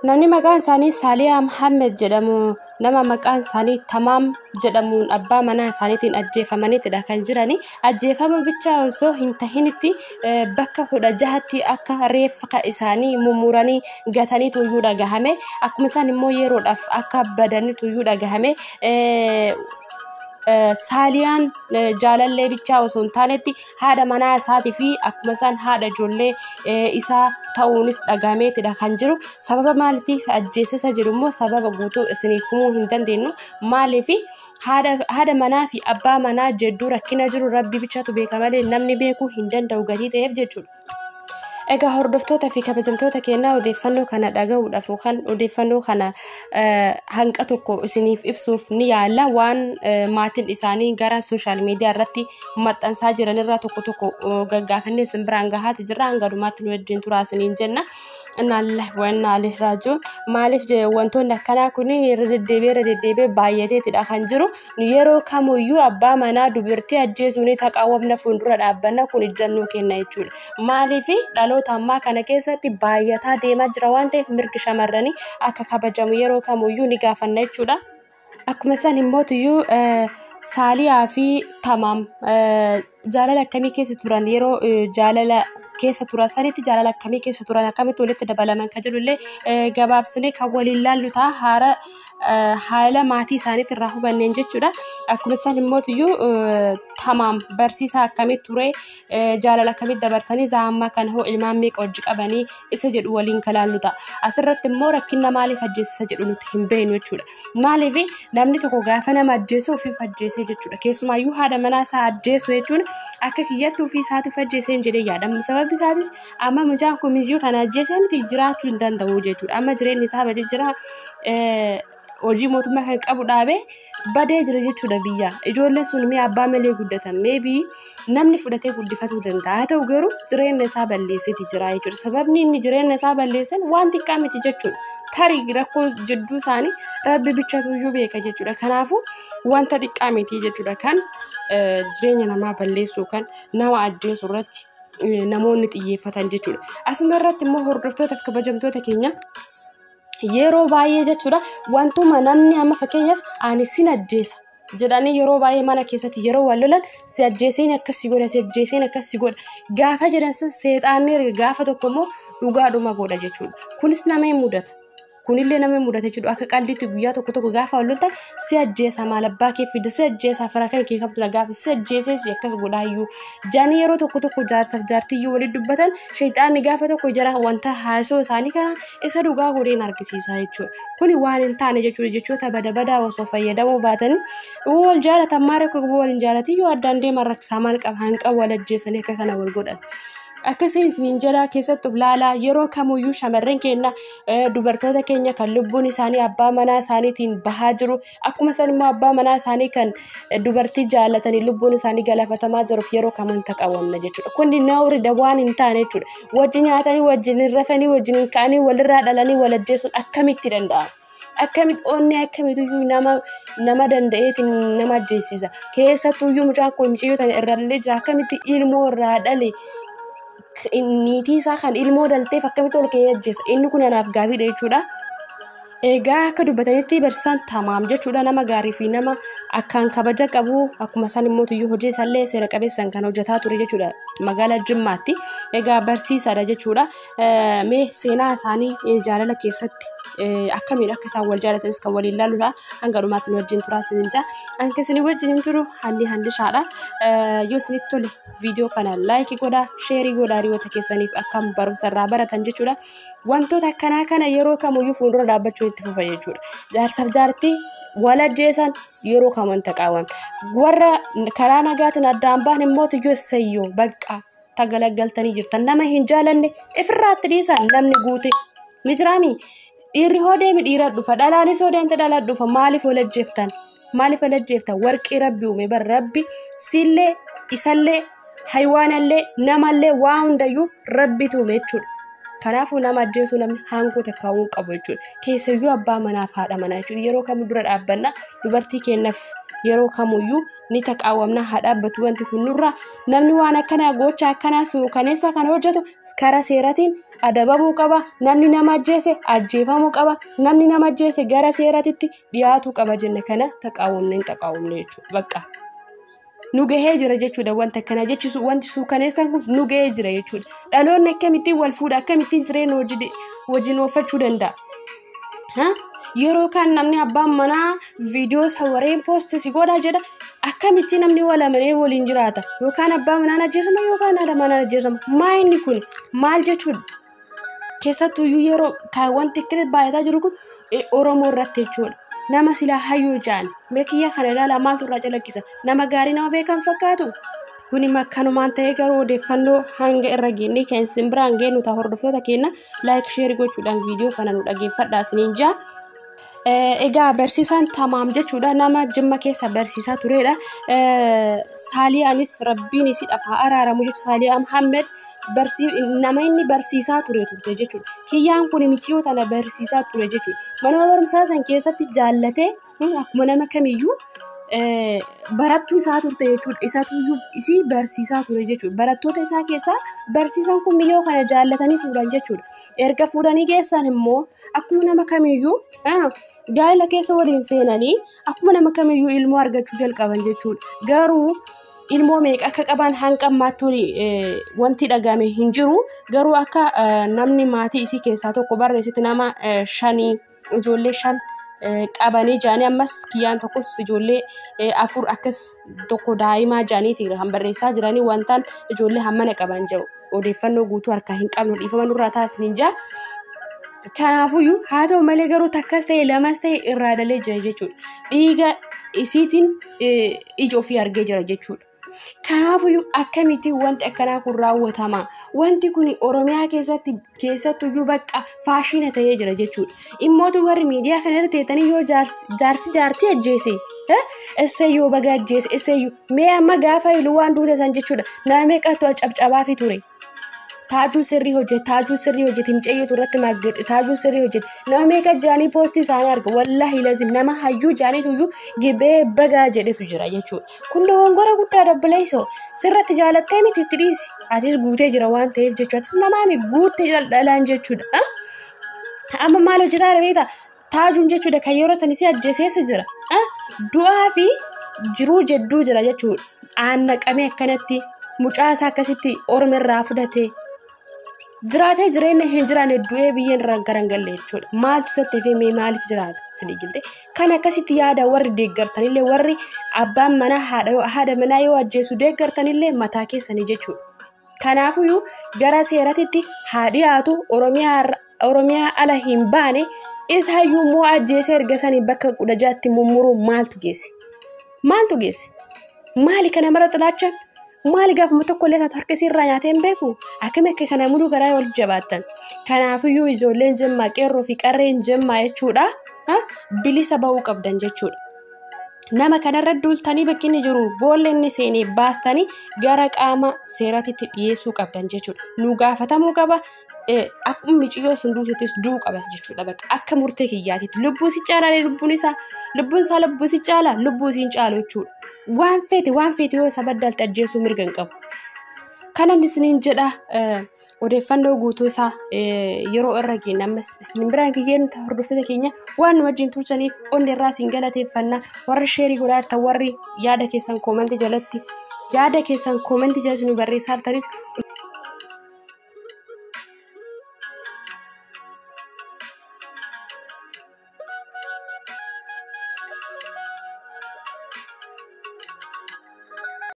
namni maqaan isaanii Saaliyaa Muhammad jedhamu nama maqaan isaanii Tamaam jedhamuun abbaa manaa isaaniitiin ajjeefamaniitidha kan jirani. Ajjeefama bichaa osoo hin tahinitti bakka 16tti akka reeffa isaanii mummuranii gatanii tuyyuu dhagahame. Akkuma isaan immoo yeroodhaaf akka badanii tuyyuu dhagahame. Saaliyaan jaalallee bichaa osoo hin taanetti haadha manaa isaatii fi akkuma isaan haadha ijoollee isaa ta'uunis dhagahameetidha kan jiru. Sababa maaliitiif ajjeesisa jedhu immoo sababa guutuu isiniif himuu hin dandeenyu. Maaliif haadha manaa fi abbaa manaa jedduu rakkina jiru rabbi bichaatu beeka malee namni beekuu hin danda'u gatii ta'eef jechuudha. Egaa hordoftoota fi kabajamtoota keenyaa odeeffannoo kana dhaga'uudhaaf yookaan odeeffannoo kana hanqa tokko isiniif ibsuuf ni yaalla. Waan maatiin isaanii gara sooshaal miidiyaa irratti maxxansaa jiran irraa tokko gaggaafannee isin biraan gahaati jirra. Hanga dhumaatti nu wajjin turaa isiniin jenna. Innallahi wa inna ilaihi raaji'uun. Maaliif wantoonni akkanaa kun irra deddeebi'ee baay'ateetidha kan jiru. Yeroo kamuyyuu abbaa manaa dubartii ajjeesuun taqaawwamna fuuldura dhaabbanna kun ijjannoo kenna jechuudha. Maaliif dhaloota ammaa kana keessatti baay'ataa deemaa jira waan ta'eef mirgi shamarranii akka kabajamu yeroo kamuyyuu ni gaafanna jechuudha. Akkuma isaan immootiyyuu Saaliyaa fi Tamaam jaalala akkamii keessa turan yeroo jaalala keessa turan sanitti jaalala akkamii keessa turan akkamitti walitti dabalaman kan jedhullee gabaabsinee kan waliin laallu ta'a haala maatii isaaniitti irraa hubanneen jechuudha. Akkuma isaan immootiyyuu Tamaam barsiisaa akkamitti ture jaalala akkamitti dabarsanii zaammaa kan hoo ilmaan meeqa wajji qabanii isa jedhu waliin kan laallu ta'a. Asirratti immoo rakkina maaliif ajjeesisa jedhu nuti hin beeknu jechuudha. Maaliif namni tokko gaafa nama ajjeesu ofiif ajjeesee jechuudha. Keessumaayyuu haadha manaa isaa ajjeesu jechuun akka kiyyatti ofii isaatiif ajjeesee hin jedhee yaadamu. Sababni isaatis amma mucaan kun miyyuu kana ajjeesee miti jiraachuu hin danda'u jechuudha. Amma jireenyi isaa badee jira. Hojii mootummaa kan qabu dhaabee badee jira jechuudha biyya. Ijoollee sun mi'a abbaa malee guddatan maybe namni fudhatee guddifatuu danda'a. Haa ta'u garuu jireenya isaa balleesseeti jira jechuudha. Sababni inni jireenya isaa balleessan waan xiqqaa miti jechuudha. Tarii rakkoo jidduu isaanii rabbi bichatuyyuu beeka jechuudha. Kanaafuu wanta xiqqaa miti jechuudha kan jireenya namaa balleessuu kan nama ajjeesuu irratti namoonni xiyyeeffatan jechuudha. Asuma irratti immoo hordoftoota kabajamtoota keenya yeroo baay'ee jechuudha wantuma namni amma fakkeenyaaf ani sin ajjeesa jedhanii yeroo baay'ee mana keessatti yeroo wal lolan si ajjeeseen akkasii godha si ajjeeseen akkasii godha gaafa jedhan seexaanni gaafa tokko immoo dhugaadhuma godha jechuudha. Kunis nama hin mudatu. Kunillee nama hin mudate jechuudha. Akka qalbiitti guyyaa tokko gaafa wal loltan si ajjeesa maal abbaa kee fida si ajjeesa fara kan kee qabdu gaafa si ajjeesee si akkas godhaayyuu jaanii yeroo tokko jaarsaaf jaartiyyuu walitti dubbatan shayxaanni gaafa tokko jara wanta haasoo isaanii kana isa dhugaa godheen argisiisa jechuudha. Kuni waan hin taane jechuudha. Jechoota badaa osoo fayyadamuu baatan wal jaalatan maara koo wal hin jaalatiyyuu addaan deeman rakkisaa maal qaba hanqa wal ajjeesanii akka kana wal godhan. Akkasiin ninjala keessatti of laalaa yeroo kamuyyuu shamarran keenya dubartoota keenya kan lubbuun isaanii abbaa manaa isaaniitiin bahaa jiru akkuma san immoo abbaa manaa isaanii kan dubartii jaallatanii lubbuun isaanii galafatamaa jiruuf yeroo kamuun taqawwamna jechuudha. Kunni naawrida waan hin taane jechuudha. Wajjin nyaatanii wajjin rafanii wajjin ka'anii walirraa dhalanii wal ajjeesuun akkamitti danda'ama? Akkamitti onni akkamitti nama danda'eetiin nama ajjeesisa. Keessattuyyuu mucaan kun michiyyoo irrallee jira akkamitti ilmoo irraa dhale niitii isaa kan ilmoo dalteef akkamitti ol ka'ee ajjeesa. Inni kun anaaf gaafiidha jechuudha. Egaa akka dubbatanitti barsiisaan Tamaam jechuudha nama gaarii fi nama akkaan kabaja qabu akkuma isaan immoo tuyyuu hojii isaallee seera qabeessaan kan hojjetaa ture jechuudha magaalaa Jimmaatti. Egaa barsiisaadha jechuudha. Mee seenaa isaanii jaalala keessatti akkamiin akka isaan wal jaalatanis kan waliin laallu ta'a. Hanga dhumaatti nu wajjin turaa isiniin jaa. Anka isin wajjin hin jiru handi shaadha. Yoo isinitti tole viidiyoo kana laayikii godhaa sheerii godhaa hiriyoota keessaniif akkam barumsa irraa baratan jechuudha. Wantoota akkanaa kana yeroo kamuyyuu fuuldura dhaabbachuu itti fufa jechuudha. Jaarsaaf jaartii wal ajjeesan yeroo kamuun taqaawwan. Warra karaa nagaatiin addaan baan immoo tuyyoo sayyoo bakka tagalaggaltanii jirtan nama hin jaalanne ifirraatti dhiisan namni guute ni jiraami. Dhiirri hoo deemi dhiira dhufa dhalaanis hoo deemte dhalaa dhufa maaliif wal ajjeeftan? Maaliif wal ajjeeftan? Warqii rabbi uume bar rabbi sillee isallee haywaanallee namallee waa hundayyuu rabbitu uume jechuudha. Kanaafuu nama ajjeesuu namni hangoo takkaawuu qabu jechuudha. Keessayyuu abbaa manaaf haadha manaa jechuudha. Yeroo kamuu dura dhaabbanna dubartii kennaaf yeroo kamuyyuu ni taqaawwamna haa dhaabbatu wanti kun nurra namni waan akkanaa gocha akkanaa suukaneessa kan hojjetu karaa seeraatiin adabamuu qaba. Namni nama ajjeese ajjeefamuu qaba. Namni nama ajjeese gara seeraatitti dhiyaatu qaba jenne kana taqaawwamne jechuudha. Bakka nu gahee jira jechuudha wanta kana jechisu wanti suukaneessan kun nu gahee jira jechuudha. Dhaloonni akkamittiin wal fuudha akkamittiin jireenya wajjin oofachuu danda'a? Yeroo kan namni abbaan manaa viidiyoo sawareen post si godha jedha akkamittiin namni wal amanee waliin jiraata yookaan abbaa manaa ajjeesama yookaan haadha manaa ajjeesama maayinni kun maal jechuudha? Keessattuu yeroo kan wanti akkana baay'ataa jiru kun Oromoo irratti jechuudha. Nama sila hayyuu jaan meekiyya kana ilaalaa maaltu irraa calaqqisa nama gaarii nama beekan fakkaatu kuni makkanumaan ta'ee garuu odeeffannoo hanga irra geenne kan simbiraan geennu ta'a hordoftoota keenya like share gochuudhaan viidiyoo kana nu dhageeffadhaa isiniin jaa. Egaa barsiisaan tamaam jechuudha nama Jimma keessa barsiisaa turedha. Saaliyaanis rabbiin isiidhaaf haa araaramu jechuudha. Saaliyaa Muhammed nama inni barsiisaa ture jechuudha. Kiyyaan kun michiyoo tana barsiisaa ture jechuudha. Mana barumsaa san keessatti jaallatee akkuma nama kamiyyuu barattuu isaa turte jechuudha. Isaatuyyuu isii barsiisaa ture jechuudha. Barattoota isaa keessaa barsiisaan kun miyyoo kana jaallatanii fuudhan jechuudha. Erga fuudhanii geessan immoo akkuma nama kamiyyuu gaa'ela keessa waliin seenanii akkuma nama kamiyyuu ilmoo argachuu jalqaban jechuudha. Garuu ilmoo meeqa akka qaban hanqammaattuun wanti dhagame hin jiru. Garuu akka namni maatii isii keessaa tokko barreessiti nama 5 ijoollee 5 qabanii jaanii ammas kiyyaan tokkos ijoollee 4 akkas tokko daa'imaa jaaniiti kan barreessaa jiranii wantaan ijoollee hammana qaban jiru. Odeeffannoo guutuu harkaa hin qabnu dhiifama nurraa taasisanii jaa. Kanaafuyyuu haa ta'u malee garuu takkas ta'e lamas ta'e irraa dalee jira jechuudha. Dhiiga isiitiin ija ofii argee jira jechuudha. Kanaafuyyuu akkamitti wanti akkanaa kun raawwatama? Wanti kun Oromiyaa keessattuyyuu bakka faashina ta'ee jira jechuudha. Immootu warri miidiyaa kana irra teessanii yoo jaartii ajjeese eessayyuu baga ajjeese eessayyuu mee amma gaafa iluu waan duute san jechuudha. Nama meeqatu cabcabaafi ture? Taajuu sirrii hojjete himceeyyatu irratti maaggaxe taajuu sirrii hojjete nama meeqa jaanii poostii isaanii arga wallahi lazim nama hayyuu jaaniituyyuu gibee bagaa jedhetu jira jechuudha. Kun dogongora guddaa dabaleessoo sirratti jaalattee miti itti dhiisi atis guutee jira waan ta'eef jechuudha. Atis namaami guuttee dhalaan jechuudha. Amma maal hojjetaa beektaa? Taajuun jechuudha kan yeroo sanis ajjeeseessa jira. Du'aa fi jiruu jedduu jira jechuudha. Aannaqamee akkanatti mucaasaa akkasitti Oromirraa fudhatee jiraatee jireenya hin jiraanne du'ee biyyeen irraan garangalle jechuudha. Maaltu sattee fi maaliif jiraata isin gilte kan akkasitti yaada warri deeggartanillee warri abbaan manaa haadha manaa yoo ajjeesu deeggartanillee mataa keessanii jechuudha. Kanaafuyyuu gara seeratitti haa dhiyaatu Oromiyaa ala hin baane isaayyuu immoo ajjeesee erga sanii bakka 16tti mummuruu maaltu geesse? Maali kana mara xilaachaan? Maali gaafuma tokko illee taatu harka isiirraa nyaatee hin beeku? Akkami akka kana muduu garaa wal jabaattan? Kanaafiyyuu ijoolleen Jimmaa qeerroo fi qarreen Jimmaa jechuudha. Bilisa bahuu qabdan jechuudha. Nama kanarra duultanii bakki inni jiru boolla inni seenee baastanii gara qaama seeratitti dhiyeessuu qabdan jechuudha. Nu gaafatamuu qaba. Akkuma miiciyyoo sun duutettis du'uu qabas jechuudha. Akka murtee kiyyaatitti lubbuu si caalaa lubbuun isaa lubbuu si caalaa lubbuu si hin caalu jechuudha. Waan feete yoo isa baddalti ajjeesuu mirga hin qabu. Kanan isiniin jedha odeeffannoo guutuu isaa yeroo irra geenya ammas isin biraan kiyyeen hordoftoota keenya waan nu wajjin tursaniif onnee irraa isin galateeffanna. Warri sheerii godhaatan warri yaada keessan koomentii jalatti nu barreessaa jirtanis